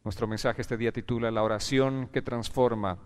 Nuestro mensaje este día titula La oración que transforma.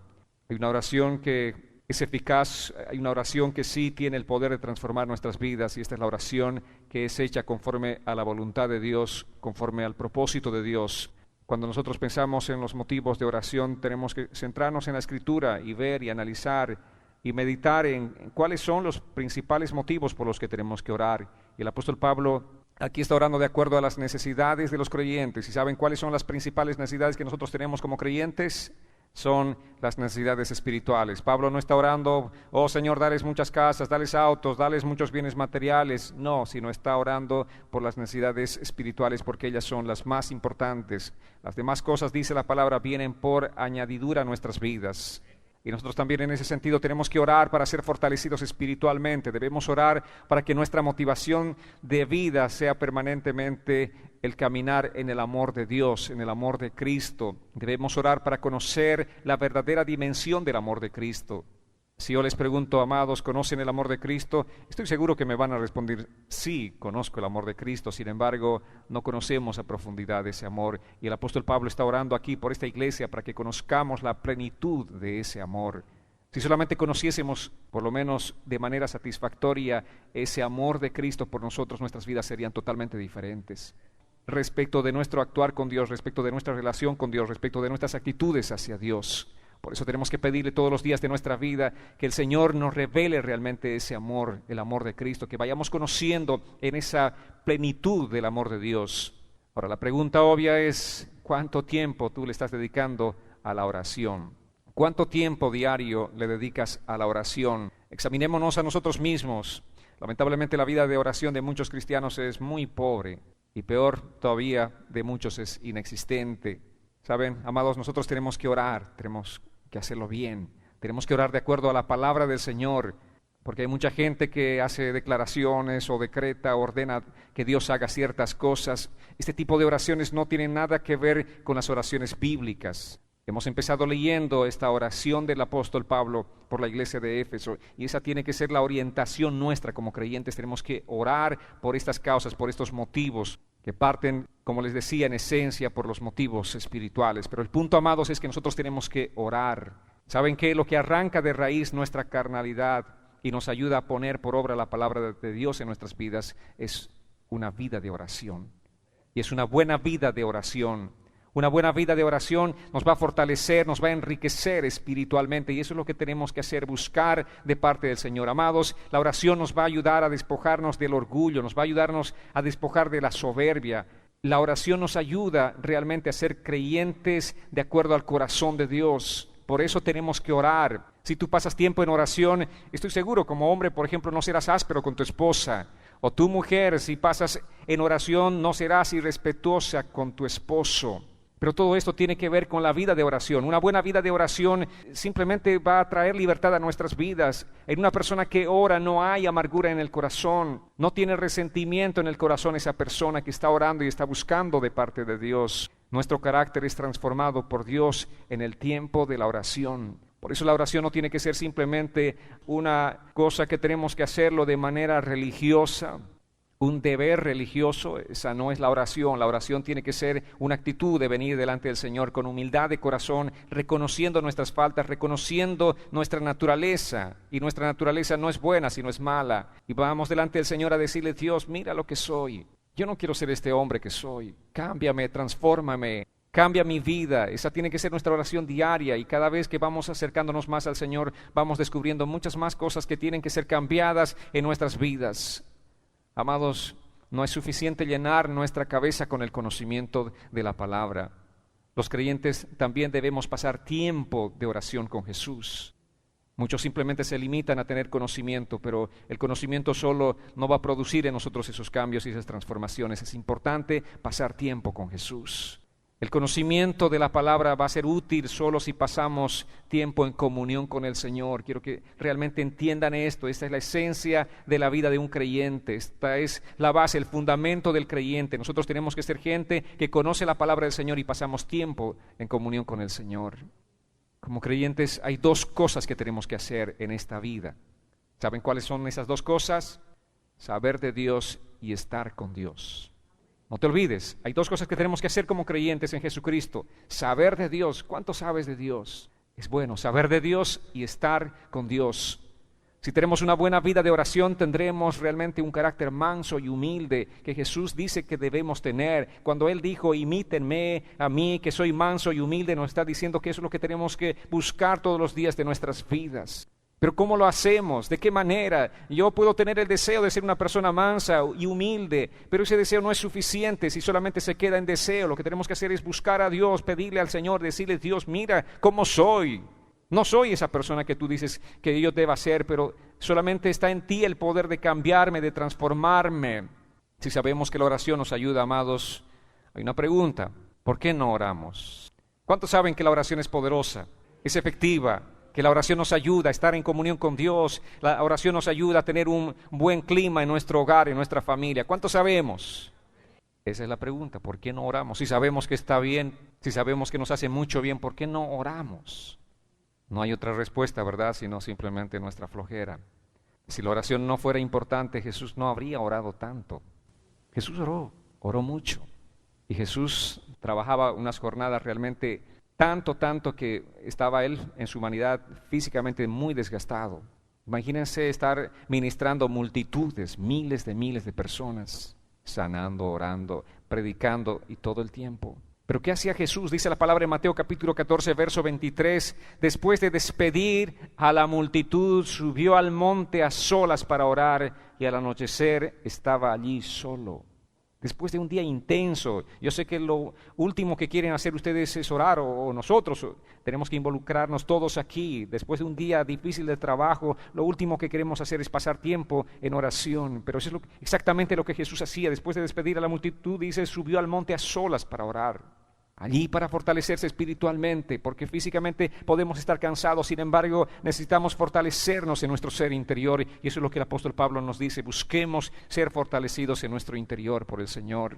Hay una oración que es eficaz, hay una oración que sí tiene el poder de transformar nuestras vidas, y esta es la oración que es hecha conforme a la voluntad de Dios, conforme al propósito de Dios. Cuando nosotros pensamos en los motivos de oración, tenemos que centrarnos en la Escritura y ver y analizar y meditar en cuáles son los principales motivos por los que tenemos que orar. Y el apóstol Pablo aquí está orando de acuerdo a las necesidades de los creyentes. ¿Y saben cuáles son las principales necesidades que nosotros tenemos como creyentes? Son las necesidades espirituales. Pablo no está orando, oh Señor, dales muchas casas, dales autos, dales muchos bienes materiales. No, sino está orando por las necesidades espirituales, porque ellas son las más importantes. Las demás cosas, dice la palabra, vienen por añadidura a nuestras vidas. Y nosotros también en ese sentido tenemos que orar para ser fortalecidos espiritualmente. Debemos orar para que nuestra motivación de vida sea permanentemente el caminar en el amor de Dios, en el amor de Cristo. Debemos orar para conocer la verdadera dimensión del amor de Cristo. Si yo les pregunto, amados, ¿conocen el amor de Cristo? Estoy seguro que me van a responder, sí, conozco el amor de Cristo. Sin embargo, no conocemos a profundidad ese amor. Y el apóstol Pablo está orando aquí por esta iglesia para que conozcamos la plenitud de ese amor. Si solamente conociésemos, por lo menos de manera satisfactoria, ese amor de Cristo por nosotros, nuestras vidas serían totalmente diferentes. Respecto de nuestro actuar con Dios, respecto de nuestra relación con Dios, respecto de nuestras actitudes hacia Dios. Por eso tenemos que pedirle todos los días de nuestra vida que el Señor nos revele realmente ese amor, el amor de Cristo, que vayamos conociendo en esa plenitud del amor de Dios. Ahora, la pregunta obvia es, ¿cuánto tiempo tú le estás dedicando a la oración? ¿Cuánto tiempo diario le dedicas a la oración? Examinémonos a nosotros mismos. Lamentablemente la vida de oración de muchos cristianos es muy pobre, y peor todavía, de muchos es inexistente. Saben, amados, nosotros tenemos que orar, tenemos que hacerlo bien, tenemos que orar de acuerdo a la palabra del Señor, porque hay mucha gente que hace declaraciones o decreta, ordena que Dios haga ciertas cosas. Este tipo de oraciones no tienen nada que ver con las oraciones bíblicas. Hemos empezado leyendo esta oración del apóstol Pablo por la iglesia de Éfeso, y esa tiene que ser la orientación nuestra como creyentes. Tenemos que orar por estas causas, por estos motivos que parten, como les decía, en esencia por los motivos espirituales. Pero el punto, amados, es que nosotros tenemos que orar. ¿Saben qué? Lo que arranca de raíz nuestra carnalidad y nos ayuda a poner por obra la palabra de Dios en nuestras vidas es una vida de oración. Y es una buena vida de oración. Una buena vida de oración nos va a fortalecer, nos va a enriquecer espiritualmente, y eso es lo que tenemos que hacer, buscar de parte del Señor. Amados, la oración nos va a ayudar a despojarnos del orgullo, nos va a ayudarnos a despojar de la soberbia. La oración nos ayuda realmente a ser creyentes de acuerdo al corazón de Dios. Por eso tenemos que orar. Si tú pasas tiempo en oración, estoy seguro, como hombre, por ejemplo, no serás áspero con tu esposa. O tú, mujer, si pasas en oración, no serás irrespetuosa con tu esposo. Pero todo esto tiene que ver con la vida de oración. Una buena vida de oración simplemente va a traer libertad a nuestras vidas. En una persona que ora no hay amargura en el corazón, no tiene resentimiento en el corazón esa persona que está orando y está buscando de parte de Dios. Nuestro carácter es transformado por Dios en el tiempo de la oración. Por eso la oración no tiene que ser simplemente una cosa que tenemos que hacerlo de manera religiosa, un deber religioso. Esa no es la oración. La oración tiene que ser una actitud de venir delante del Señor con humildad de corazón, reconociendo nuestras faltas, reconociendo nuestra naturaleza. Y nuestra naturaleza no es buena, sino es mala. Y vamos delante del Señor a decirle, Dios, mira lo que soy. Yo no quiero ser este hombre que soy. Cámbiame, transfórmame, cambia mi vida. Esa tiene que ser nuestra oración diaria, y cada vez que vamos acercándonos más al Señor, vamos descubriendo muchas más cosas que tienen que ser cambiadas en nuestras vidas. Amados, no es suficiente llenar nuestra cabeza con el conocimiento de la palabra. Los creyentes también debemos pasar tiempo de oración con Jesús. Muchos simplemente se limitan a tener conocimiento, pero el conocimiento solo no va a producir en nosotros esos cambios y esas transformaciones. Es importante pasar tiempo con Jesús. El conocimiento de la palabra va a ser útil solo si pasamos tiempo en comunión con el Señor. Quiero que realmente entiendan esto. Esta es la esencia de la vida de un creyente. Esta es la base, el fundamento del creyente. Nosotros tenemos que ser gente que conoce la palabra del Señor y pasamos tiempo en comunión con el Señor. Como creyentes hay dos cosas que tenemos que hacer en esta vida. ¿Saben cuáles son esas dos cosas? Saber de Dios y estar con Dios. No te olvides, hay dos cosas que tenemos que hacer como creyentes en Jesucristo. Saber de Dios. ¿Cuánto sabes de Dios? Es bueno saber de Dios y estar con Dios. Si tenemos una buena vida de oración, tendremos realmente un carácter manso y humilde que Jesús dice que debemos tener. Cuando Él dijo, imítenme a mí, que soy manso y humilde, nos está diciendo que eso es lo que tenemos que buscar todos los días de nuestras vidas. Pero ¿cómo lo hacemos? ¿De qué manera? Yo puedo tener el deseo de ser una persona mansa y humilde, pero ese deseo no es suficiente si solamente se queda en deseo. Lo que tenemos que hacer es buscar a Dios, pedirle al Señor, decirle, Dios, mira cómo soy. No soy esa persona que tú dices que yo deba ser, pero solamente está en ti el poder de cambiarme, de transformarme. Si sabemos que la oración nos ayuda, amados, hay una pregunta: ¿por qué no oramos? ¿Cuántos saben que la oración es poderosa, es efectiva? Que la oración nos ayuda a estar en comunión con Dios, la oración nos ayuda a tener un buen clima en nuestro hogar, en nuestra familia. ¿Cuántos sabemos? Esa es la pregunta: ¿por qué no oramos? Si sabemos que está bien, si sabemos que nos hace mucho bien, ¿por qué no oramos? No hay otra respuesta, ¿verdad? Sino simplemente nuestra flojera. Si la oración no fuera importante, Jesús no habría orado tanto. Jesús oró mucho. Y Jesús trabajaba unas jornadas realmente tanto que estaba Él en su humanidad físicamente muy desgastado. Imagínense estar ministrando multitudes, miles de personas, sanando, orando, predicando y todo el tiempo. ¿Pero qué hacía Jesús? Dice la palabra en Mateo capítulo 14, verso 23, después de despedir a la multitud, subió al monte a solas para orar y al anochecer estaba allí solo. Después de un día intenso, yo sé que lo último que quieren hacer ustedes es orar, o nosotros tenemos que involucrarnos todos aquí. Después de un día difícil de trabajo, lo último que queremos hacer es pasar tiempo en oración. Pero eso es exactamente lo que Jesús hacía. Después de despedir a la multitud, dice, subió al monte a solas para orar. Allí para fortalecerse espiritualmente, porque físicamente podemos estar cansados, sin embargo necesitamos fortalecernos en nuestro ser interior, y eso es lo que el apóstol Pablo nos dice: busquemos ser fortalecidos en nuestro interior por el Señor.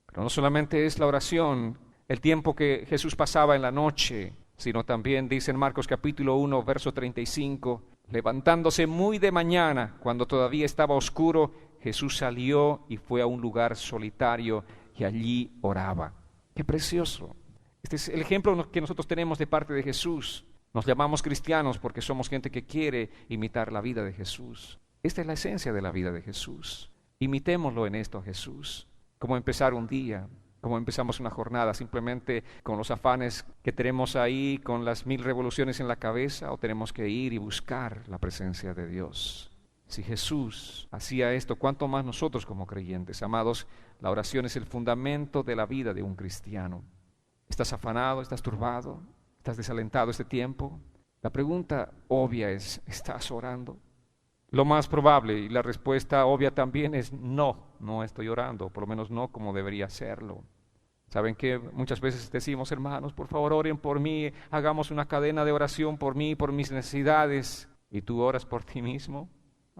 Pero no solamente es la oración, el tiempo que Jesús pasaba en la noche, sino también dice en Marcos capítulo 1, verso 35, levantándose muy de mañana, cuando todavía estaba oscuro, Jesús salió y fue a un lugar solitario y allí oraba. ¡Qué precioso! Este es el ejemplo que nosotros tenemos de parte de Jesús. Nos llamamos cristianos porque somos gente que quiere imitar la vida de Jesús. Esta es la esencia de la vida de Jesús. Imitémoslo en esto a Jesús. Como empezar un día, como empezamos una jornada, simplemente con los afanes que tenemos ahí, con las 1000 revoluciones en la cabeza, o tenemos que ir y buscar la presencia de Dios. Si Jesús hacía esto, ¿cuánto más nosotros como creyentes? Amados, la oración es el fundamento de la vida de un cristiano. ¿Estás afanado? ¿Estás turbado? ¿Estás desalentado este tiempo? La pregunta obvia es, ¿estás orando? Lo más probable, y la respuesta obvia también es no estoy orando, por lo menos no como debería hacerlo. ¿Saben qué? Muchas veces decimos, hermanos, por favor oren por mí, hagamos una cadena de oración por mí, por mis necesidades, y tú oras por ti mismo.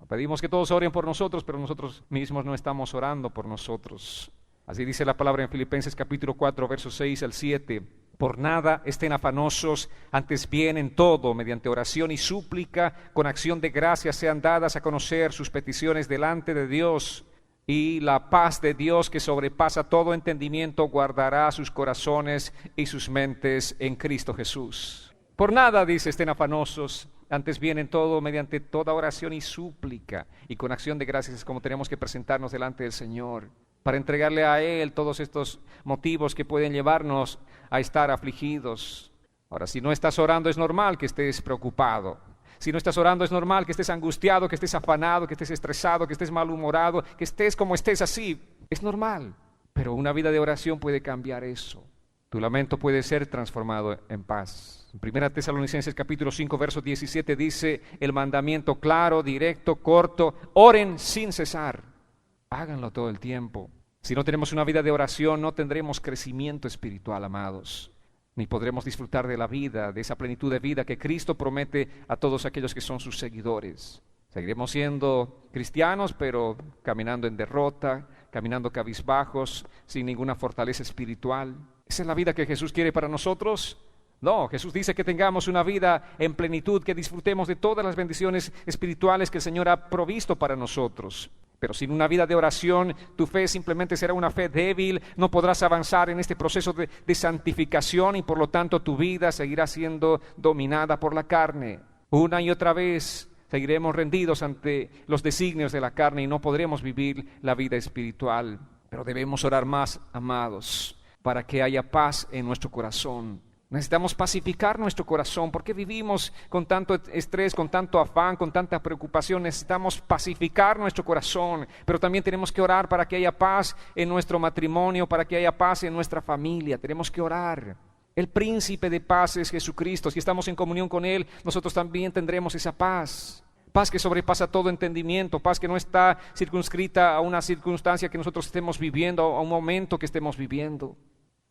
Pedimos que todos oren por nosotros, pero nosotros mismos no estamos orando por nosotros. Así dice la palabra en Filipenses capítulo 4, versos 6 al 7. Por nada estén afanosos, antes bien en todo, mediante oración y súplica, con acción de gracias sean dadas a conocer sus peticiones delante de Dios. Y la paz de Dios, que sobrepasa todo entendimiento, guardará sus corazones y sus mentes en Cristo Jesús. Por nada, dice, estén afanosos. Antes bien en todo, mediante toda oración y súplica, y con acción de gracias es como tenemos que presentarnos delante del Señor, para entregarle a Él todos estos motivos que pueden llevarnos a estar afligidos. Ahora, si no estás orando, es normal que estés preocupado. Si no estás orando, es normal que estés angustiado, que estés afanado, que estés estresado, que estés malhumorado, que estés como estés así. Es normal, pero una vida de oración puede cambiar eso. Tu lamento puede ser transformado en paz. En 1 Tesalonicenses capítulo 5, verso 17 dice el mandamiento claro, directo, corto: oren sin cesar. Háganlo todo el tiempo. Si no tenemos una vida de oración, no tendremos crecimiento espiritual, amados, ni podremos disfrutar de la vida, de esa plenitud de vida que Cristo promete a todos aquellos que son sus seguidores. Seguiremos siendo cristianos, pero caminando en derrota, caminando cabizbajos, sin ninguna fortaleza espiritual. ¿Esa es la vida que Jesús quiere para nosotros? No, Jesús dice que tengamos una vida en plenitud, que disfrutemos de todas las bendiciones espirituales que el Señor ha provisto para nosotros. Pero sin una vida de oración, tu fe simplemente será una fe débil, no podrás avanzar en este proceso de santificación y por lo tanto tu vida seguirá siendo dominada por la carne. Una y otra vez seguiremos rendidos ante los designios de la carne y no podremos vivir la vida espiritual. Pero debemos orar más, amados, para que haya paz en nuestro corazón. Necesitamos pacificar nuestro corazón. ¿Por qué vivimos con tanto estrés, con tanto afán, con tanta preocupación? Necesitamos pacificar nuestro corazón, pero también tenemos que orar para que haya paz en nuestro matrimonio, para que haya paz en nuestra familia. Tenemos que orar. El príncipe de paz es Jesucristo. Si estamos en comunión con Él, nosotros también tendremos esa paz. Paz que sobrepasa todo entendimiento, paz que no está circunscrita a una circunstancia que nosotros estemos viviendo, a un momento que estemos viviendo.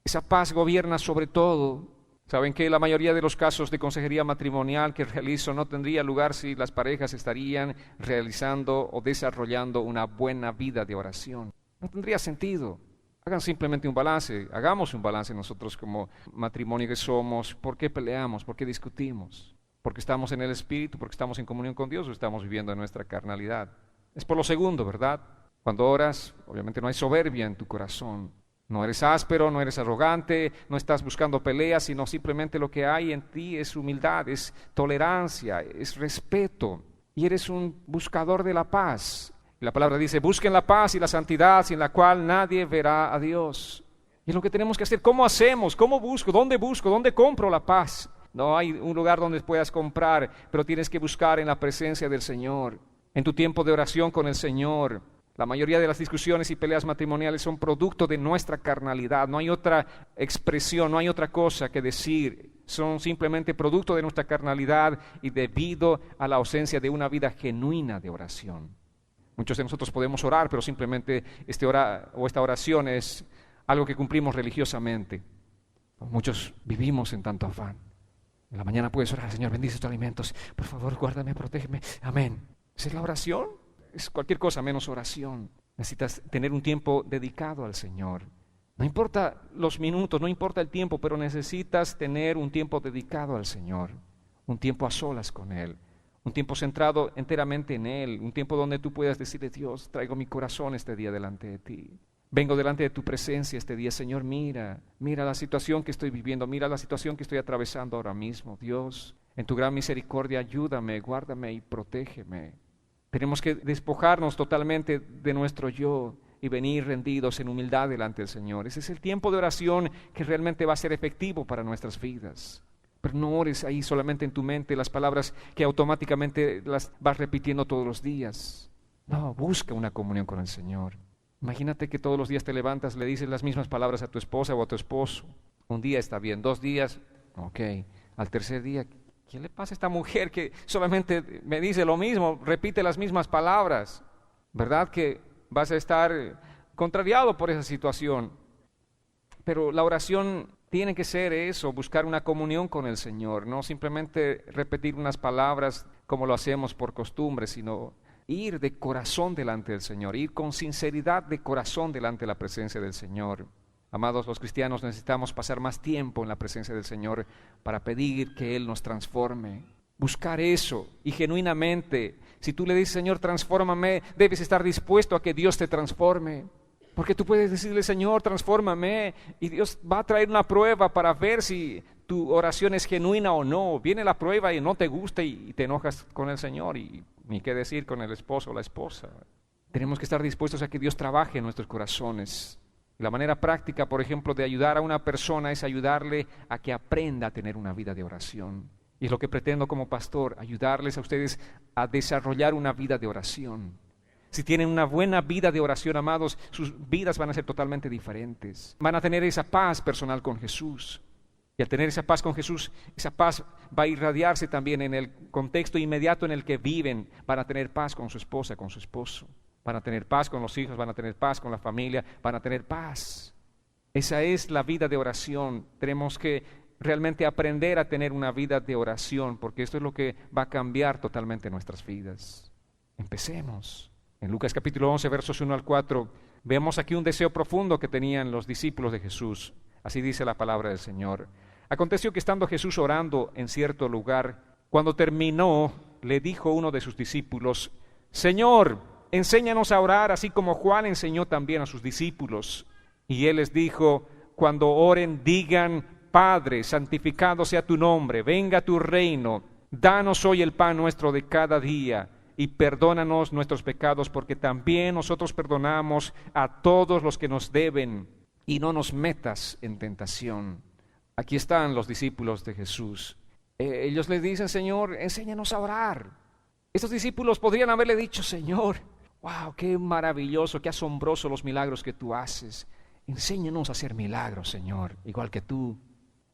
Esa paz gobierna sobre todo. Saben que la mayoría de los casos de consejería matrimonial que realizo no tendría lugar si las parejas estarían realizando o desarrollando una buena vida de oración. No tendría sentido. Hagan simplemente un balance, hagamos un balance nosotros como matrimonio que somos. ¿Por qué peleamos? ¿Por qué discutimos? ¿Porque estamos en el Espíritu? ¿Porque estamos en comunión con Dios? ¿O estamos viviendo en nuestra carnalidad? Es por lo segundo, ¿verdad? Cuando oras, obviamente no hay soberbia en tu corazón. No eres áspero, no eres arrogante, no estás buscando peleas, sino simplemente lo que hay en ti es humildad, es tolerancia, es respeto. Y eres un buscador de la paz. Y la palabra dice, busquen la paz y la santidad, sin la cual nadie verá a Dios. Y es lo que tenemos que hacer. ¿Cómo hacemos? ¿Cómo busco? ¿Dónde compro la paz? No hay un lugar donde puedas comprar, pero tienes que buscar en la presencia del Señor, en tu tiempo de oración con el Señor. La mayoría de las discusiones y peleas matrimoniales son producto de nuestra carnalidad. No hay otra expresión, no hay otra cosa que decir. Son simplemente producto de nuestra carnalidad y debido a la ausencia de una vida genuina de oración. Muchos de nosotros podemos orar, pero simplemente esta oración es algo que cumplimos religiosamente. Muchos vivimos en tanto afán. En la mañana puedes orar, Señor, bendice tus alimentos. Por favor, guárdame, protégeme. Amén. ¿Esa es la oración? Es cualquier cosa menos oración. Necesitas tener un tiempo dedicado al Señor. No importa los minutos, no importa el tiempo, pero necesitas tener un tiempo dedicado al Señor. Un tiempo a solas con Él. Un tiempo centrado enteramente en Él. Un tiempo donde tú puedas decirle, Dios, traigo mi corazón este día delante de ti. Vengo delante de tu presencia este día, Señor, mira la situación que estoy viviendo, mira la situación que estoy atravesando ahora mismo. Dios, en tu gran misericordia, ayúdame, guárdame y protégeme. Tenemos que despojarnos totalmente de nuestro yo y venir rendidos en humildad delante del Señor. Ese es el tiempo de oración que realmente va a ser efectivo para nuestras vidas. Pero no ores ahí solamente en tu mente las palabras que automáticamente las vas repitiendo todos los días. No, busca una comunión con el Señor. Imagínate que todos los días te levantas, le dices las mismas palabras a tu esposa o a tu esposo. Un día está bien, 2 días, ok. Al tercer día, ¿qué le pasa a esta mujer que solamente me dice lo mismo, repite las mismas palabras? ¿Verdad que vas a estar contrariado por esa situación? Pero la oración tiene que ser eso, buscar una comunión con el Señor, no simplemente repetir unas palabras como lo hacemos por costumbre, sino ir de corazón delante del Señor, ir con sinceridad de corazón delante de la presencia del Señor. Amados, los cristianos necesitamos pasar más tiempo en la presencia del Señor para pedir que Él nos transforme. Buscar eso y genuinamente, si tú le dices, Señor, transfórmame, debes estar dispuesto a que Dios te transforme. Porque tú puedes decirle, Señor, transfórmame, y Dios va a traer una prueba para ver si tu oración es genuina o no. Viene la prueba y no te gusta y te enojas con el Señor y ni qué decir con el esposo o la esposa. Tenemos que estar dispuestos a que Dios trabaje en nuestros corazones. La manera práctica, por ejemplo, de ayudar a una persona es ayudarle a que aprenda a tener una vida de oración. Y es lo que pretendo como pastor, ayudarles a ustedes a desarrollar una vida de oración. Si tienen una buena vida de oración, amados, sus vidas van a ser totalmente diferentes. Van a tener esa paz personal con Jesús. Y al tener esa paz con Jesús, esa paz va a irradiarse también en el contexto inmediato en el que viven. Van a tener paz con su esposa, con su esposo. Van a tener paz con los hijos, van a tener paz con la familia, van a tener paz. Esa es la vida de oración. Tenemos que realmente aprender a tener una vida de oración, porque esto es lo que va a cambiar totalmente nuestras vidas. Empecemos. En Lucas capítulo 11, versos 1 al 4, vemos aquí un deseo profundo que tenían los discípulos de Jesús. Así dice la palabra del Señor. Aconteció que estando Jesús orando en cierto lugar, cuando terminó, le dijo uno de sus discípulos: Señor, enséñanos a orar, así como Juan enseñó también a sus discípulos. Y él les dijo: cuando oren, digan: Padre, santificado sea tu nombre, venga tu reino, danos hoy el pan nuestro de cada día, y perdónanos nuestros pecados, porque también nosotros perdonamos a todos los que nos deben, y no nos metas en tentación. Aquí están los discípulos de Jesús. Ellos le dicen: Señor, enséñanos a orar. Estos discípulos podrían haberle dicho: Señor, wow, qué maravilloso, qué asombroso los milagros que tú haces. Enséñanos a hacer milagros, Señor, igual que tú.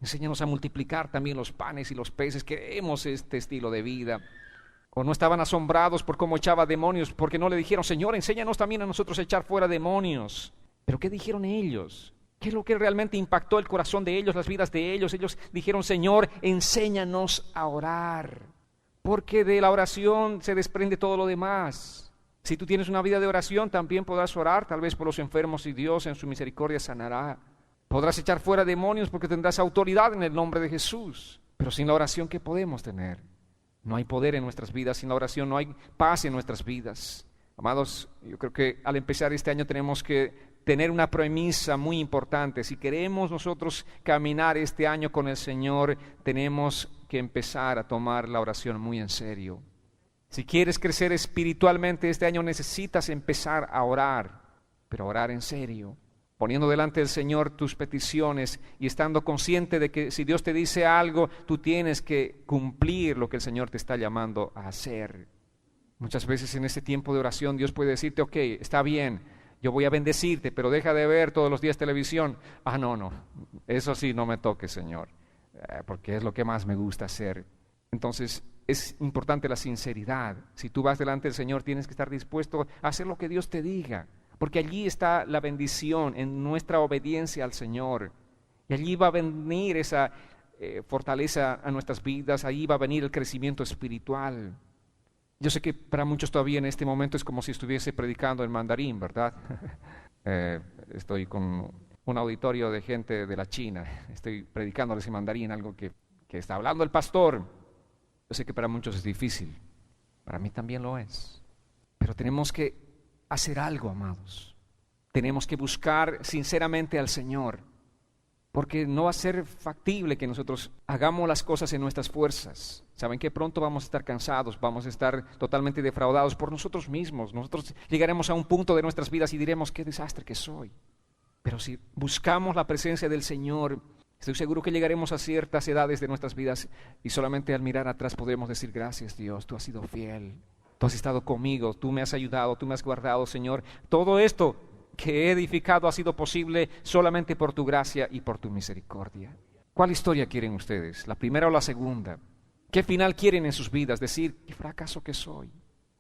Enséñanos a multiplicar también los panes y los peces. Queremos este estilo de vida. O no estaban asombrados por cómo echaba demonios, porque no le dijeron: Señor, enséñanos también a nosotros a echar fuera demonios. Pero ¿qué dijeron ellos? ¿Qué es lo que realmente impactó el corazón de ellos, las vidas de ellos? Ellos dijeron: Señor, enséñanos a orar, porque de la oración se desprende todo lo demás. Si tú tienes una vida de oración, también podrás orar, tal vez por los enfermos, y Dios en su misericordia sanará. Podrás echar fuera demonios porque tendrás autoridad en el nombre de Jesús. Pero sin la oración, ¿qué podemos tener? No hay poder en nuestras vidas, sin la oración no hay paz en nuestras vidas. Amados, yo creo que al empezar este año tenemos que tener una premisa muy importante. Si queremos nosotros caminar este año con el Señor, tenemos que empezar a tomar la oración muy en serio. Si quieres crecer espiritualmente este año, necesitas empezar a orar, pero orar en serio, poniendo delante del Señor tus peticiones y estando consciente de que si Dios te dice algo, tú tienes que cumplir lo que el Señor te está llamando a hacer. Muchas veces en este tiempo de oración Dios puede decirte: ok, está bien, yo voy a bendecirte, pero deja de ver todos los días televisión. No, eso sí no me toque, Señor, porque es lo que más me gusta hacer. Entonces es importante la sinceridad. Si tú vas delante del Señor, tienes que estar dispuesto a hacer lo que Dios te diga, porque allí está la bendición, en nuestra obediencia al Señor. Y allí va a venir esa fortaleza a nuestras vidas, allí va a venir el crecimiento espiritual. Yo sé que para muchos todavía en este momento es como si estuviese predicando en mandarín, ¿verdad? Estoy con un auditorio de gente de la China, estoy predicándoles en mandarín, algo que está hablando el pastor. Yo sé que para muchos es difícil, para mí también lo es, pero tenemos que hacer algo, amados. Tenemos que buscar sinceramente al Señor, porque no va a ser factible que nosotros hagamos las cosas en nuestras fuerzas. Saben que pronto vamos a estar cansados, vamos a estar totalmente defraudados por nosotros mismos. Nosotros llegaremos a un punto de nuestras vidas y diremos: qué desastre que soy. Pero si buscamos la presencia del Señor, estoy seguro que llegaremos a ciertas edades de nuestras vidas y solamente al mirar atrás podremos decir: gracias, Dios, tú has sido fiel, tú has estado conmigo, tú me has ayudado, tú me has guardado, Señor. Todo esto que he edificado ha sido posible solamente por tu gracia y por tu misericordia. ¿Cuál historia quieren ustedes? ¿La primera o la segunda? ¿Qué final quieren en sus vidas? ¿Decir: qué fracaso que soy?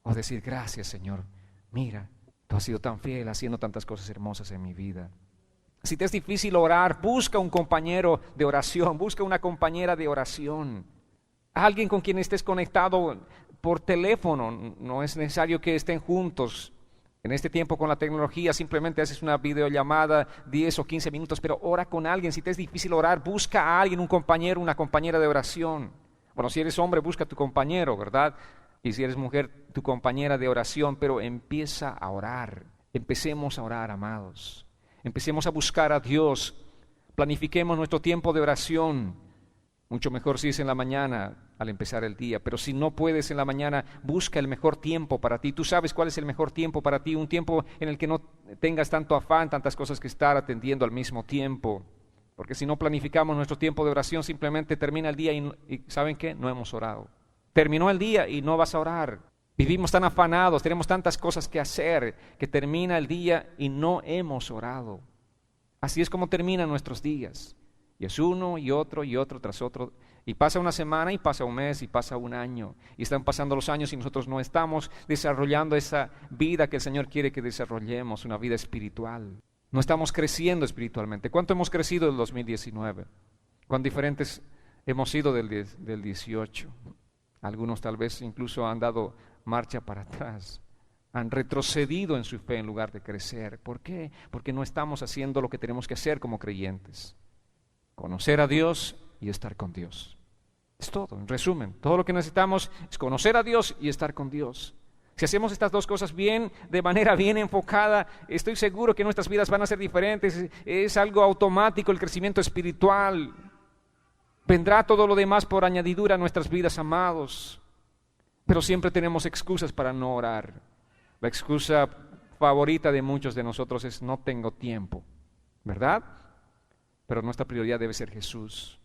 ¿O decir: gracias, Señor, mira, tú has sido tan fiel haciendo tantas cosas hermosas en mi vida? Si te es difícil orar, busca un compañero de oración, busca una compañera de oración, alguien con quien estés conectado por teléfono. No es necesario que estén juntos. En este tiempo con la tecnología simplemente haces una videollamada 10 o 15 minutos, pero ora con alguien. Si te es difícil orar, busca a alguien, un compañero, una compañera de oración. Bueno, si eres hombre, busca a tu compañero, ¿verdad? Y si eres mujer, tu compañera de oración, pero empieza a orar. Empecemos a orar, amados. Empecemos a buscar a Dios. Planifiquemos nuestro tiempo de oración. Mucho mejor si es en la mañana al empezar el día, pero si no puedes en la mañana, busca el mejor tiempo para ti. Tú sabes cuál es el mejor tiempo para ti, un tiempo en el que no tengas tanto afán, tantas cosas que estar atendiendo al mismo tiempo. Porque si no planificamos nuestro tiempo de oración, simplemente termina el día y ¿saben qué? No hemos orado. Terminó el día y no vas a orar. Vivimos tan afanados, tenemos tantas cosas que hacer, que termina el día y no hemos orado. Así es como terminan nuestros días. Y es uno y otro tras otro. Y pasa una semana y pasa un mes y pasa un año. Y están pasando los años y nosotros no estamos desarrollando esa vida que el Señor quiere que desarrollemos, una vida espiritual. No estamos creciendo espiritualmente. ¿Cuánto hemos crecido del 2019? ¿Cuán diferentes hemos sido del 18? Algunos tal vez incluso han dado marcha para atrás. Han retrocedido en su fe en lugar de crecer. ¿Por qué? Porque no estamos haciendo lo que tenemos que hacer como creyentes. Conocer a Dios y estar con Dios. Es todo, en resumen. Todo lo que necesitamos es conocer a Dios y estar con Dios. Si hacemos estas dos cosas bien, de manera bien enfocada, estoy seguro que nuestras vidas van a ser diferentes. Es algo automático el crecimiento espiritual. Vendrá todo lo demás por añadidura a nuestras vidas, amados. Pero siempre tenemos excusas para no orar. La excusa favorita de muchos de nosotros es no tengo tiempo, ¿verdad? Pero nuestra prioridad debe ser Jesús.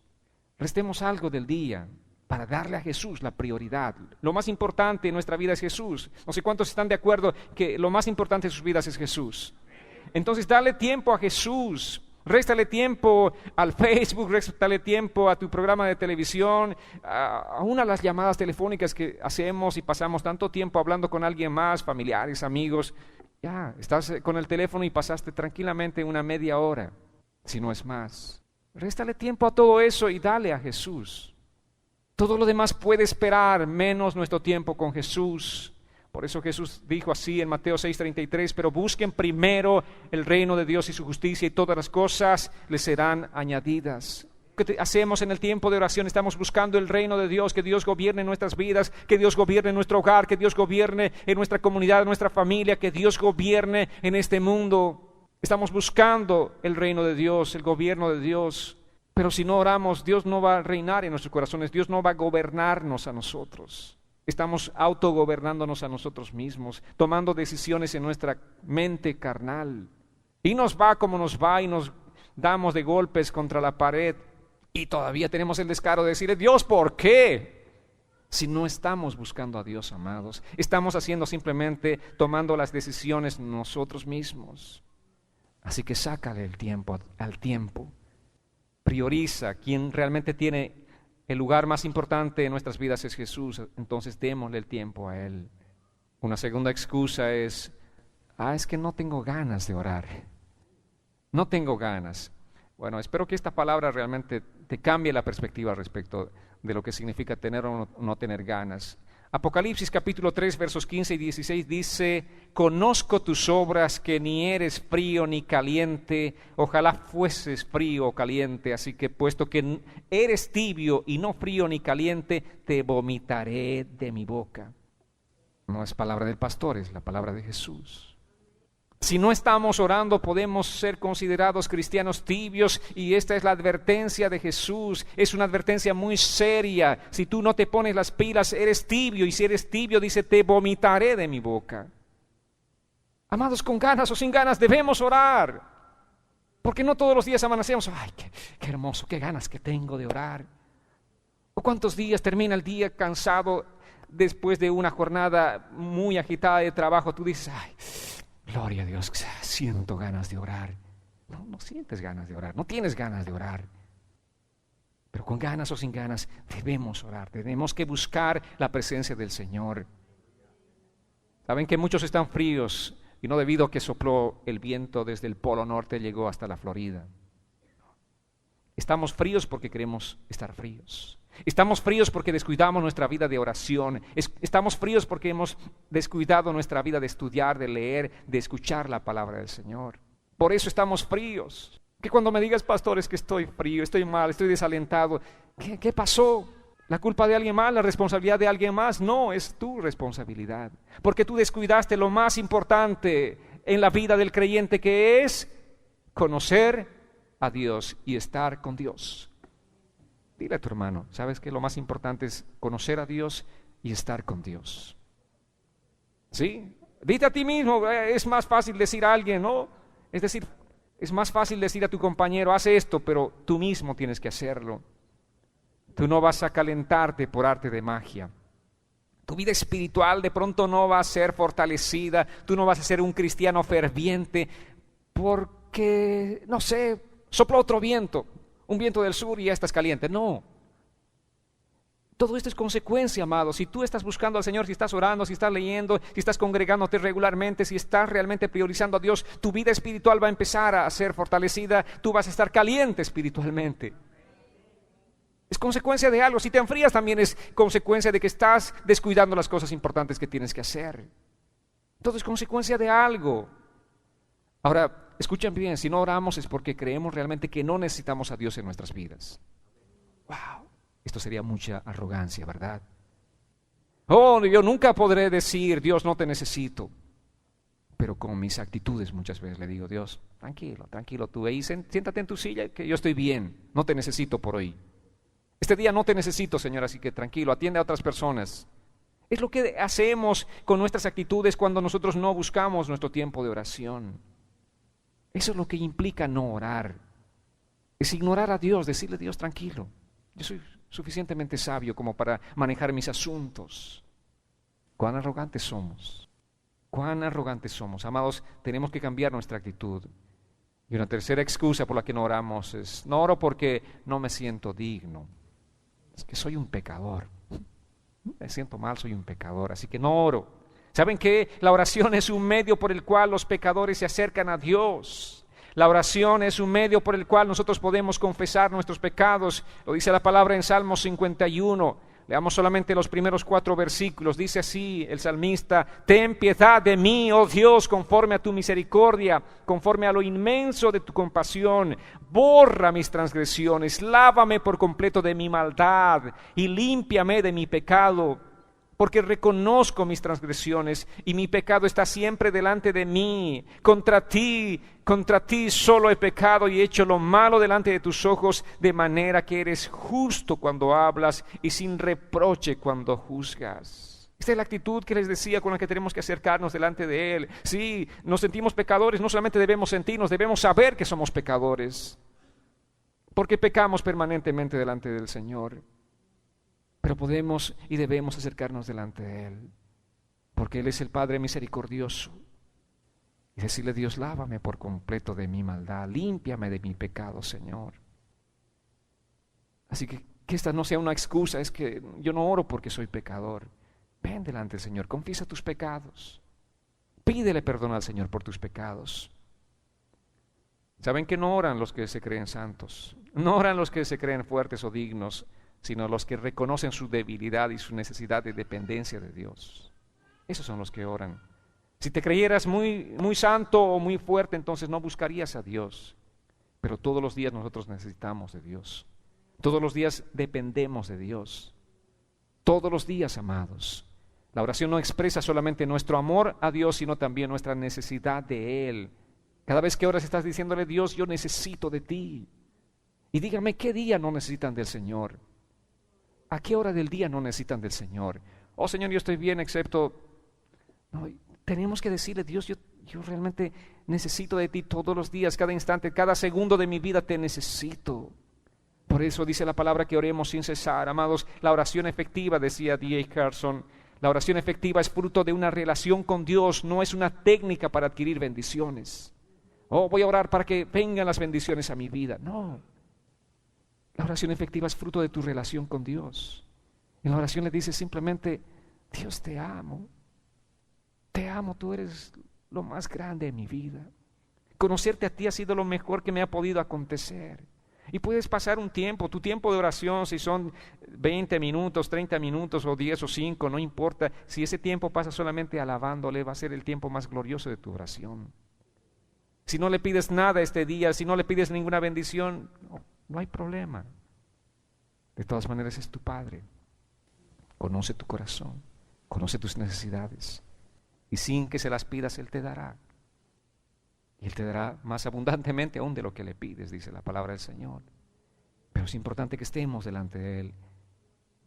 Restemos algo del día para darle a Jesús la prioridad. Lo más importante en nuestra vida es Jesús. No sé cuántos están de acuerdo que lo más importante en sus vidas es Jesús. Entonces, dale tiempo a Jesús. Réstale tiempo al Facebook, réstale tiempo a tu programa de televisión, aún a las llamadas telefónicas que hacemos y pasamos tanto tiempo hablando con alguien más, familiares, amigos. Ya, estás con el teléfono y pasaste tranquilamente una media hora, si no es más. Réstale tiempo a todo eso y dale a Jesús. Todo lo demás puede esperar, menos nuestro tiempo con Jesús. Por eso Jesús dijo así en Mateo 6:33, pero busquen primero el reino de Dios y su justicia y todas las cosas les serán añadidas. ¿Qué hacemos en el tiempo de oración? Estamos buscando el reino de Dios, que Dios gobierne en nuestras vidas, que Dios gobierne en nuestro hogar, que Dios gobierne en nuestra comunidad, en nuestra familia, que Dios gobierne en este mundo. Estamos buscando el reino de Dios, el gobierno de Dios. Pero si no oramos, Dios no va a reinar en nuestros corazones, Dios no va a gobernarnos a nosotros. Estamos autogobernándonos a nosotros mismos, tomando decisiones en nuestra mente carnal. Y nos va como nos va y nos damos de golpes contra la pared. Y todavía tenemos el descaro de decirle, Dios, ¿por qué? Si no estamos buscando a Dios, amados, estamos haciendo simplemente, tomando las decisiones nosotros mismos. Así que sácale el tiempo al tiempo. Prioriza. Quien realmente tiene el lugar más importante en nuestras vidas es Jesús, entonces démosle el tiempo a Él. Una segunda excusa es que no tengo ganas de orar. No tengo ganas. Bueno, espero que esta palabra realmente te cambie la perspectiva respecto de lo que significa tener o no tener ganas. Apocalipsis capítulo 3 versos 15 y 16 dice, conozco tus obras, que ni eres frío ni caliente, ojalá fueses frío o caliente, así que puesto que eres tibio y no frío ni caliente, te vomitaré de mi boca. No es palabra del pastor, es la palabra de Jesús. Si no estamos orando, podemos ser considerados cristianos tibios, y esta es la advertencia de Jesús. Es una advertencia muy seria. Si tú no te pones las pilas, eres tibio, y si eres tibio, dice, te vomitaré de mi boca. Amados, con ganas o sin ganas, debemos orar. Porque no todos los días amanecemos, ay, qué hermoso, qué ganas que tengo de orar. ¿O cuántos días termina el día cansado después de una jornada muy agitada de trabajo? Tú dices, ay, gloria a Dios, siento ganas de orar. No sientes ganas de orar, no tienes ganas de orar. Pero con ganas o sin ganas debemos orar, tenemos que buscar la presencia del Señor. Saben que muchos están fríos y no debido a que sopló el viento desde el Polo Norte llegó hasta la Florida. Estamos fríos porque queremos estar fríos. Estamos fríos porque descuidamos nuestra vida de oración. Estamos fríos porque hemos descuidado nuestra vida de estudiar, de leer, de escuchar la palabra del Señor. Por eso estamos fríos. Que cuando me digas, pastor, es que estoy frío, estoy mal, estoy desalentado. ¿Qué pasó? ¿La culpa de alguien más? ¿La responsabilidad de alguien más? No, es tu responsabilidad. Porque tú descuidaste lo más importante en la vida del creyente, que es conocer a Dios y estar con Dios. Dile a tu hermano, ¿sabes que lo más importante es conocer a Dios y estar con Dios? ¿Sí? Dite a ti mismo, es más fácil decir a alguien, ¿no? Es decir, es más fácil decir a tu compañero, haz esto, pero tú mismo tienes que hacerlo. Tú no vas a calentarte por arte de magia. Tu vida espiritual de pronto no va a ser fortalecida, tú no vas a ser un cristiano ferviente porque, no sé, sopla otro viento. Un viento del sur y ya estás caliente. No. Todo esto es consecuencia, amado. Si tú estás buscando al Señor, si estás orando, si estás leyendo, si estás congregándote regularmente, si estás realmente priorizando a Dios, tu vida espiritual va a empezar a ser fortalecida. Tú vas a estar caliente espiritualmente. Es consecuencia de algo. Si te enfrías, también es consecuencia de que estás descuidando las cosas importantes que tienes que hacer. Todo es consecuencia de algo. Ahora, escuchen bien, si no oramos es porque creemos realmente que no necesitamos a Dios en nuestras vidas. Wow, esto sería mucha arrogancia, ¿verdad? Oh, yo nunca podré decir, Dios, no te necesito. Pero con mis actitudes muchas veces le digo, Dios, tranquilo, tranquilo, tú ahí siéntate en tu silla, que yo estoy bien, no te necesito por hoy. Este día no te necesito, Señor, así que tranquilo, atiende a otras personas. Es lo que hacemos con nuestras actitudes cuando nosotros no buscamos nuestro tiempo de oración. Eso es lo que implica no orar. Es ignorar a Dios, decirle, Dios, tranquilo, yo soy suficientemente sabio como para manejar mis asuntos. ¿Cuán arrogantes somos? ¿Cuán arrogantes somos? Amados, tenemos que cambiar nuestra actitud. Y una tercera excusa por la que no oramos es, no oro porque no me siento digno. Es que soy un pecador. Me siento mal, soy un pecador, así que no oro. ¿Saben qué? La oración es un medio por el cual los pecadores se acercan a Dios. La oración es un medio por el cual nosotros podemos confesar nuestros pecados. Lo dice la palabra en Salmo 51. Leamos solamente los primeros 4 versículos. Dice así el salmista: ten piedad de mí, oh Dios, conforme a tu misericordia, conforme a lo inmenso de tu compasión. Borra mis transgresiones, lávame por completo de mi maldad y límpiame de mi pecado. Porque reconozco mis transgresiones y mi pecado está siempre delante de mí. Contra ti solo he pecado y he hecho lo malo delante de tus ojos, de manera que eres justo cuando hablas y sin reproche cuando juzgas. Esta es la actitud que les decía con la que tenemos que acercarnos delante de Él. Sí, nos sentimos pecadores, no solamente debemos sentirnos, debemos saber que somos pecadores, porque pecamos permanentemente delante del Señor. Pero podemos y debemos acercarnos delante de Él, porque Él es el Padre misericordioso. Y decirle, Dios, lávame por completo de mi maldad, límpiame de mi pecado, Señor. Así que esta no sea una excusa, es que yo no oro porque soy pecador. Ven delante del Señor, confiesa tus pecados. Pídele perdón al Señor por tus pecados. ¿Saben que no oran los que se creen santos? No oran los que se creen fuertes o dignos, sino los que reconocen su debilidad y su necesidad de dependencia de Dios. Esos son los que oran. Si te creyeras muy santo o muy fuerte, entonces no buscarías a Dios. Pero todos los días nosotros necesitamos de Dios. Todos los días dependemos de Dios. Todos los días, amados. La oración no expresa solamente nuestro amor a Dios, sino también nuestra necesidad de Él. Cada vez que oras estás diciéndole, Dios, yo necesito de ti. Y dígame, ¿qué día no necesitan del Señor? ¿A qué hora del día no necesitan del Señor? Oh Señor, yo estoy bien, excepto... No, tenemos que decirle, Dios, yo realmente necesito de ti todos los días, cada instante, cada segundo de mi vida te necesito. Por eso dice la palabra que oremos sin cesar. Amados, la oración efectiva, decía D.A. Carson, la oración efectiva es fruto de una relación con Dios, no es una técnica para adquirir bendiciones. Oh, voy a orar para que vengan las bendiciones a mi vida. No. La oración efectiva es fruto de tu relación con Dios. En la oración le dices simplemente, Dios, te amo, tú eres lo más grande en mi vida. Conocerte a ti ha sido lo mejor que me ha podido acontecer. Y puedes pasar un tiempo, tu tiempo de oración, si son 20 minutos, 30 minutos o 10 o 5, no importa. Si ese tiempo pasa solamente alabándole, va a ser el tiempo más glorioso de tu oración. Si no le pides nada este día, si no le pides ninguna bendición, no hay problema. De todas maneras es tu Padre. Conoce tu corazón, conoce tus necesidades. Y sin que se las pidas, Él te dará. Y Él te dará más abundantemente aún de lo que le pides, dice la palabra del Señor. Pero es importante que estemos delante de Él,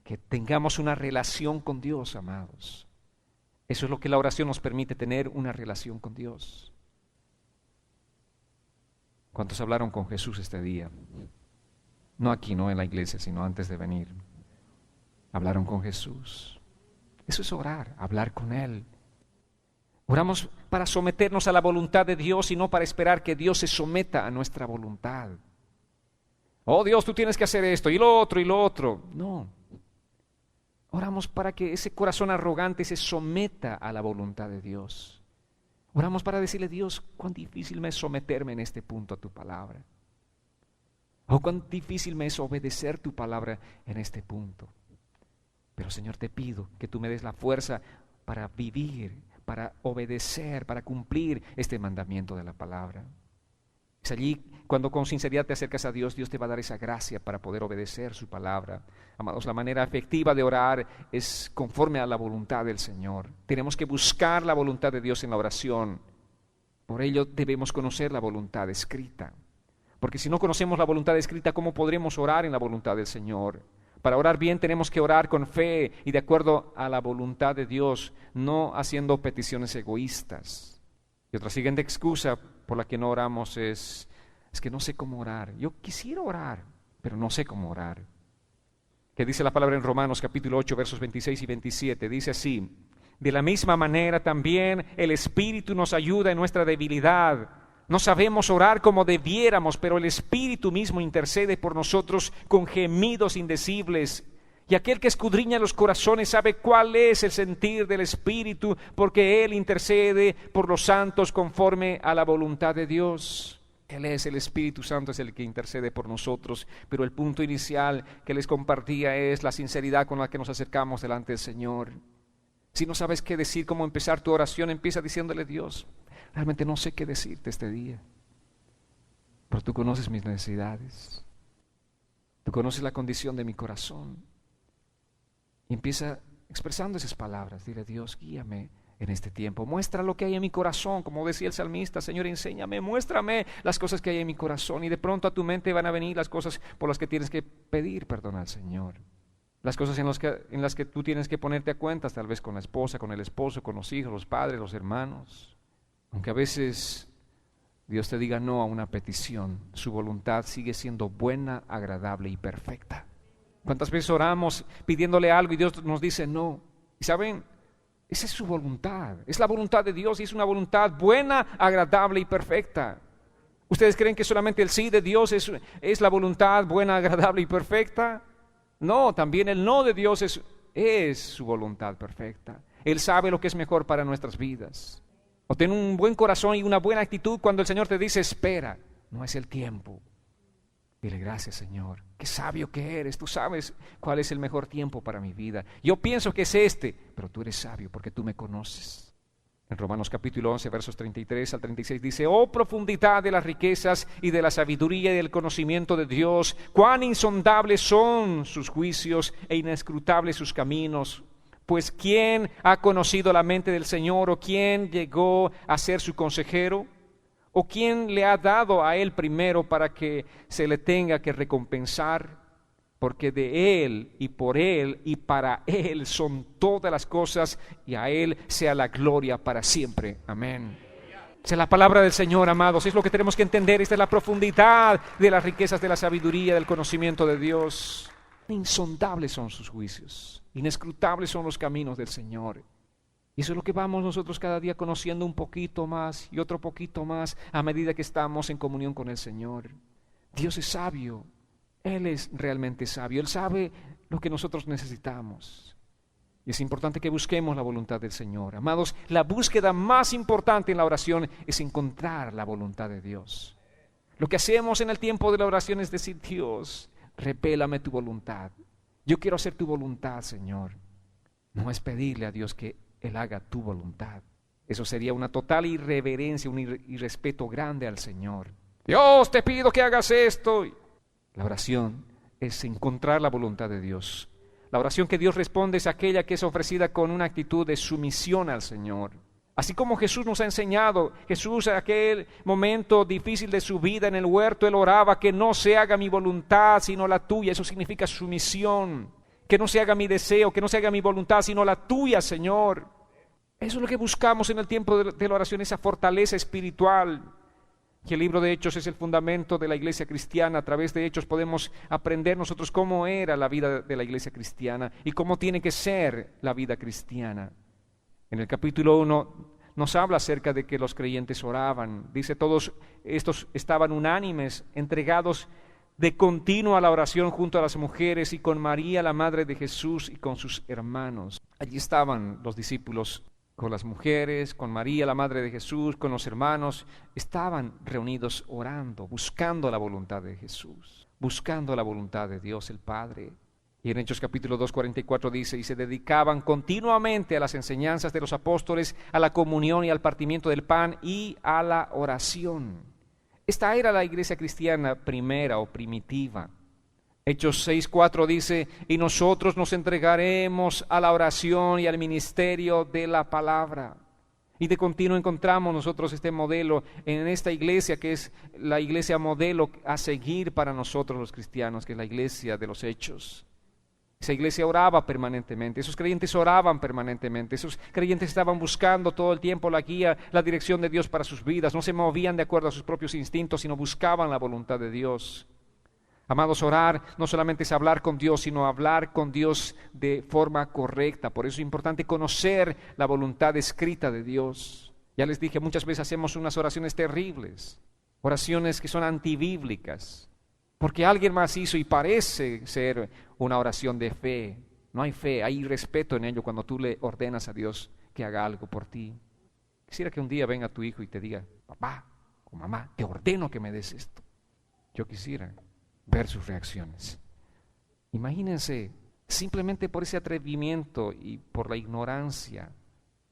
que tengamos una relación con Dios, amados. Eso es lo que la oración nos permite, tener una relación con Dios. ¿Cuántos hablaron con Jesús este día? No aquí, no en la iglesia, sino antes de venir. Hablaron con Jesús. Eso es orar, hablar con Él. Oramos para someternos a la voluntad de Dios y no para esperar que Dios se someta a nuestra voluntad. Oh Dios, tú tienes que hacer esto y lo otro y lo otro. No. Oramos para que ese corazón arrogante se someta a la voluntad de Dios. Oramos para decirle, Dios, cuán difícil me es someterme en este punto a tu palabra. Oh, cuán difícil me es obedecer tu palabra en este punto. Pero Señor, te pido que tú me des la fuerza para vivir, para obedecer, para cumplir este mandamiento de la palabra. Es allí cuando con sinceridad te acercas a Dios, Dios te va a dar esa gracia para poder obedecer su palabra. Amados, la manera efectiva de orar es conforme a la voluntad del Señor. Tenemos que buscar la voluntad de Dios en la oración. Por ello debemos conocer la voluntad escrita. Porque si no conocemos la voluntad escrita, ¿cómo podremos orar en la voluntad del Señor? Para orar bien tenemos que orar con fe y de acuerdo a la voluntad de Dios, no haciendo peticiones egoístas. Y otra siguiente excusa por la que no oramos es que no sé cómo orar. Yo quisiera orar, pero no sé cómo orar. Que dice la palabra en Romanos capítulo 8, versos 26 y 27. Dice así: de la misma manera también el Espíritu nos ayuda en nuestra debilidad. No sabemos orar como debiéramos, pero el Espíritu mismo intercede por nosotros con gemidos indecibles. Y aquel que escudriña los corazones sabe cuál es el sentir del Espíritu, porque Él intercede por los santos conforme a la voluntad de Dios. Él es el Espíritu Santo, es el que intercede por nosotros. Pero el punto inicial que les compartía es la sinceridad con la que nos acercamos delante del Señor. Si no sabes qué decir, cómo empezar tu oración, empieza diciéndole: Dios, realmente no sé qué decirte este día, pero tú conoces mis necesidades, tú conoces la condición de mi corazón. Y empieza expresando esas palabras. Dile: Dios, guíame en este tiempo, muestra lo que hay en mi corazón, como decía el salmista: Señor, enséñame, muéstrame las cosas que hay en mi corazón. Y de pronto a tu mente van a venir las cosas por las que tienes que pedir perdón al Señor. Las cosas en las que tú tienes que ponerte a cuentas, tal vez con la esposa, con el esposo, con los hijos, los padres, los hermanos. Aunque a veces Dios te diga no a una petición, su voluntad sigue siendo buena, agradable y perfecta. ¿Cuántas veces oramos pidiéndole algo y Dios nos dice no? Y saben, esa es su voluntad, es la voluntad de Dios y es una voluntad buena, agradable y perfecta. ¿Ustedes creen que solamente el sí de Dios es la voluntad buena, agradable y perfecta? No, también el no de Dios es su voluntad perfecta. Él sabe lo que es mejor para nuestras vidas. O ten un buen corazón y una buena actitud cuando el Señor te dice: espera, no es el tiempo. Dile: gracias, Señor, qué sabio que eres, tú sabes cuál es el mejor tiempo para mi vida. Yo pienso que es este, pero tú eres sabio porque tú me conoces. En Romanos capítulo 11, versos 33 al 36 dice: oh profundidad de las riquezas y de la sabiduría y del conocimiento de Dios, cuán insondables son sus juicios e inescrutables sus caminos. Pues ¿quién ha conocido la mente del Señor? ¿O quién llegó a ser su consejero? ¿O quién le ha dado a él primero para que se le tenga que recompensar? Porque de Él y por Él y para Él son todas las cosas, y a Él sea la gloria para siempre. Amén. Esa es la palabra del Señor, amados. Es lo que tenemos que entender. Esta es la profundidad de las riquezas de la sabiduría, del conocimiento de Dios. Insondables son sus juicios, inescrutables son los caminos del Señor. Y eso es lo que vamos nosotros cada día conociendo un poquito más y otro poquito más a medida que estamos en comunión con el Señor. Dios es sabio. Él es realmente sabio, Él sabe lo que nosotros necesitamos. Y es importante que busquemos la voluntad del Señor. Amados, la búsqueda más importante en la oración es encontrar la voluntad de Dios. Lo que hacemos en el tiempo de la oración es decir: Dios, revélame tu voluntad. Yo quiero hacer tu voluntad, Señor. No es pedirle a Dios que Él haga tu voluntad. Eso sería una total irreverencia, un irrespeto grande al Señor. Dios, te pido que hagas esto. La oración es encontrar la voluntad de Dios. La oración que Dios responde es aquella que es ofrecida con una actitud de sumisión al Señor. Así como Jesús nos ha enseñado, Jesús en aquel momento difícil de su vida en el huerto, Él oraba: que no se haga mi voluntad sino la tuya. Eso significa sumisión. Que no se haga mi deseo, que no se haga mi voluntad sino la tuya, Señor. Eso es lo que buscamos en el tiempo de la oración, esa fortaleza espiritual. Y el libro de Hechos es el fundamento de la iglesia cristiana. A través de Hechos podemos aprender nosotros cómo era la vida de la iglesia cristiana y cómo tiene que ser la vida cristiana. En el capítulo 1 nos habla acerca de que los creyentes oraban. Dice: todos estos estaban unánimes, entregados de continuo a la oración junto a las mujeres y con María, la madre de Jesús, y con sus hermanos. Allí estaban los discípulos con las mujeres, con María, la madre de Jesús, con los hermanos. Estaban reunidos orando, buscando la voluntad de Jesús, buscando la voluntad de Dios el Padre. Y en Hechos capítulo 2, 44 dice: y se dedicaban continuamente a las enseñanzas de los apóstoles, a la comunión y al partimiento del pan y a la oración. Esta era la iglesia cristiana primera o primitiva. Hechos 6:4 dice, y nosotros nos entregaremos a la oración y al ministerio de la palabra. Y de continuo encontramos nosotros este modelo en esta iglesia, que es la iglesia modelo a seguir para nosotros los cristianos, que es la iglesia de los Hechos. Esa iglesia oraba permanentemente, esos creyentes oraban permanentemente, esos creyentes estaban buscando todo el tiempo la guía, la dirección de Dios para sus vidas, no se movían de acuerdo a sus propios instintos, sino buscaban la voluntad de Dios. Amados, orar no solamente es hablar con Dios, sino hablar con Dios de forma correcta. Por eso es importante conocer la voluntad escrita de Dios. Ya les dije, muchas veces hacemos unas oraciones terribles, oraciones que son antibíblicas, porque alguien más hizo y parece ser una oración de fe. No hay fe, hay respeto en ello cuando tú le ordenas a Dios que haga algo por ti. Quisiera que un día venga tu hijo y te diga, papá o mamá, te ordeno que me des esto. Yo quisiera ver sus reacciones. Imagínense, simplemente por ese atrevimiento y por la ignorancia,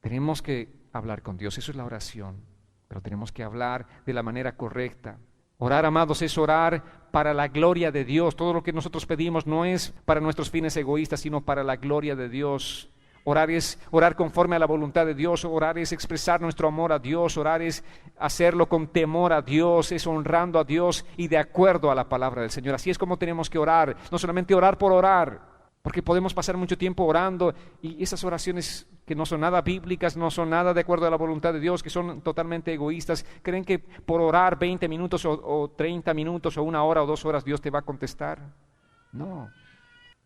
tenemos que hablar con Dios. Eso es la oración, pero tenemos que hablar de la manera correcta. Orar, amados, es orar para la gloria de Dios. Todo lo que nosotros pedimos no es para nuestros fines egoístas, sino para la gloria de Dios. Orar es orar conforme a la voluntad de Dios, orar es expresar nuestro amor a Dios, orar es hacerlo con temor a Dios, es honrando a Dios y de acuerdo a la palabra del Señor. Así es como tenemos que orar, no solamente orar por orar, porque podemos pasar mucho tiempo orando y esas oraciones que no son nada bíblicas, no son nada de acuerdo a la voluntad de Dios, que son totalmente egoístas, creen que por orar 20 minutos o 30 minutos o 1 hora o 2 horas Dios te va a contestar. No.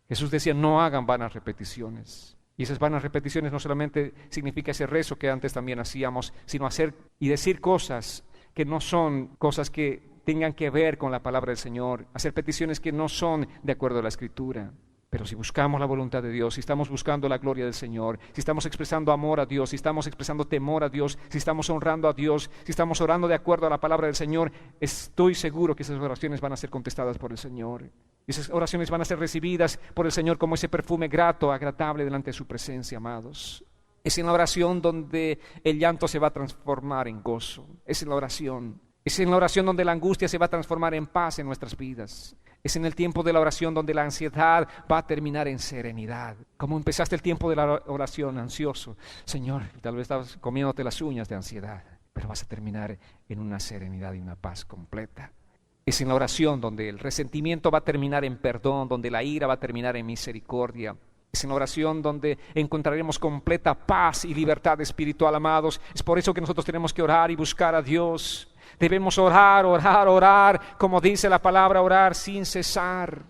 Jesús decía, no hagan vanas repeticiones. Y esas vanas repeticiones no solamente significa ese rezo que antes también hacíamos, sino hacer y decir cosas que no son cosas que tengan que ver con la palabra del Señor, hacer peticiones que no son de acuerdo a la Escritura. Pero si buscamos la voluntad de Dios, si estamos buscando la gloria del Señor, si estamos expresando amor a Dios, si estamos expresando temor a Dios, si estamos honrando a Dios, si estamos orando de acuerdo a la palabra del Señor, estoy seguro que esas oraciones van a ser contestadas por el Señor. Esas oraciones van a ser recibidas por el Señor como ese perfume grato, agradable delante de su presencia, amados. Es en la oración donde el llanto se va a transformar en gozo. Es en la oración. Es en la oración donde la angustia se va a transformar en paz en nuestras vidas. Es en el tiempo de la oración donde la ansiedad va a terminar en serenidad. ¿Cómo empezaste el tiempo de la oración ansioso? Señor, tal vez estabas comiéndote las uñas de ansiedad, pero vas a terminar en una serenidad y una paz completa. Es en la oración donde el resentimiento va a terminar en perdón, donde la ira va a terminar en misericordia. Es en la oración donde encontraremos completa paz y libertad espiritual, amados. Es por eso que nosotros tenemos que orar y buscar a Dios. Debemos orar, orar, orar, como dice la palabra, orar sin cesar.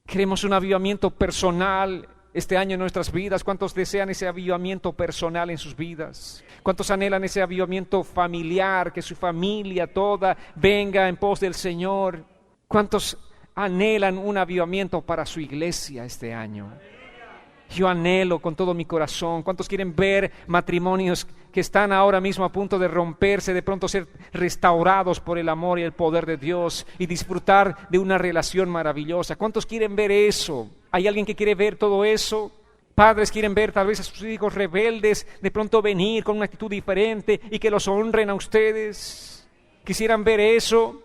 Queremos un avivamiento personal este año en nuestras vidas. ¿Cuántos desean ese avivamiento personal en sus vidas? ¿Cuántos anhelan ese avivamiento familiar, que su familia toda venga en pos del Señor? ¿Cuántos anhelan un avivamiento para su iglesia este año? Yo anhelo con todo mi corazón. ¿Cuántos quieren ver matrimonios que están ahora mismo a punto de romperse, de pronto ser restaurados por el amor y el poder de Dios y disfrutar de una relación maravillosa? ¿Cuántos quieren ver eso? ¿Hay alguien que quiere ver todo eso? Padres quieren ver tal vez a sus hijos rebeldes de pronto venir con una actitud diferente y que los honren a ustedes. ¿Quisieran ver eso?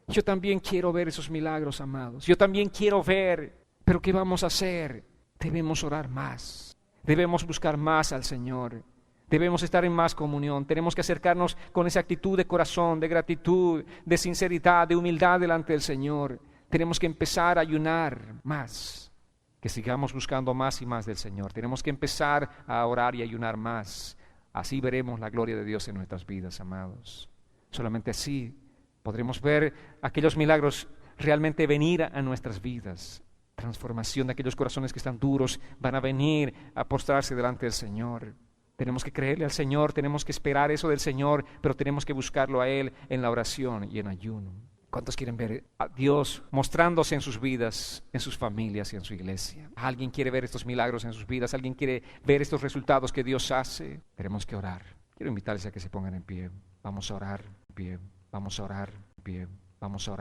Yo también quiero ver esos milagros, amados. Yo también quiero ver. ¿Pero qué vamos a hacer? Debemos orar más, debemos buscar más al Señor, debemos estar en más comunión, tenemos que acercarnos con esa actitud de corazón, de gratitud, de sinceridad, de humildad delante del Señor. Tenemos que empezar a ayunar más, que sigamos buscando más y más del Señor. Tenemos que empezar a orar y ayunar más. Así veremos la gloria de Dios en nuestras vidas, amados. Solamente así podremos ver aquellos milagros realmente venir a nuestras vidas. Transformación de aquellos corazones que están duros van a venir a postrarse delante del Señor. Tenemos que creerle al Señor, tenemos que esperar eso del Señor, pero tenemos que buscarlo a Él en la oración y en ayuno. ¿Cuántos quieren ver a Dios mostrándose en sus vidas, en sus familias y en su iglesia? ¿Alguien quiere ver estos milagros en sus vidas? ¿Alguien quiere ver estos resultados que Dios hace? Tenemos que orar. Quiero invitarles a que se pongan en pie. Vamos a orar, en pie. Vamos a orar, en pie. Vamos a orar.